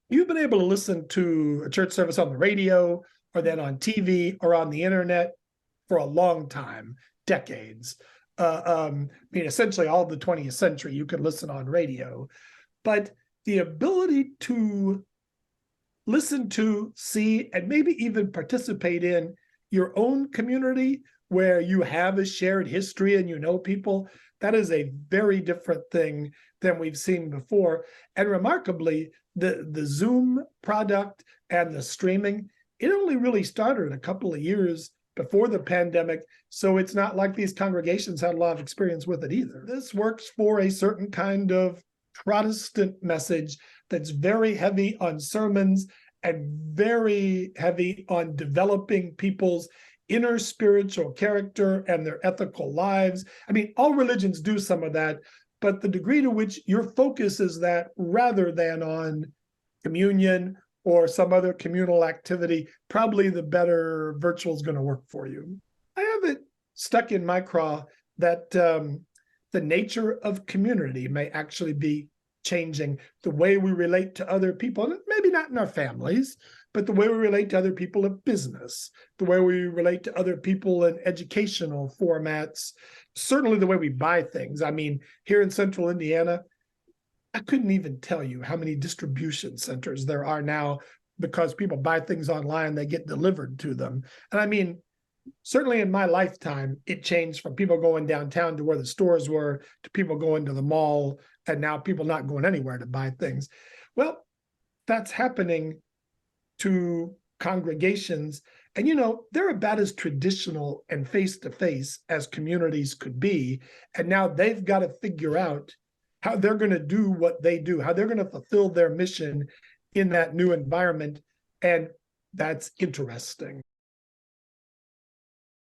You've been able to listen to a church service on the radio or then on TV or on the internet for a long time, decades. Essentially all of the 20th century, you could listen on radio. But the ability to listen to, see, and maybe even participate in your own community where you have a shared history and you know people, that is a very different thing than we've seen before. And remarkably, the Zoom product and the streaming, it only really started a couple of years before the pandemic. So it's not like these congregations had a lot of experience with it either. This works for a certain kind of Protestant message that's very heavy on sermons and very heavy on developing people's inner spiritual character and their ethical lives. I mean, all religions do some of that, but the degree to which your focus is that rather than on communion or some other communal activity, probably the better virtual is going to work for you. I have it stuck in my craw that the nature of community may actually be changing the way we relate to other people, maybe not in our families, but the way we relate to other people in business, the way we relate to other people in educational formats, certainly the way we buy things. I mean, here in central Indiana, I couldn't even tell you how many distribution centers there are now because people buy things online, they get delivered to them. And I mean, certainly in my lifetime, it changed from people going downtown to where the stores were to people going to the mall, and now people not going anywhere to buy things. Well, that's happening to congregations. And, they're about as traditional and face-to-face as communities could be. And now they've got to figure out how they're going to do what they do, how they're going to fulfill their mission in that new environment. And that's interesting.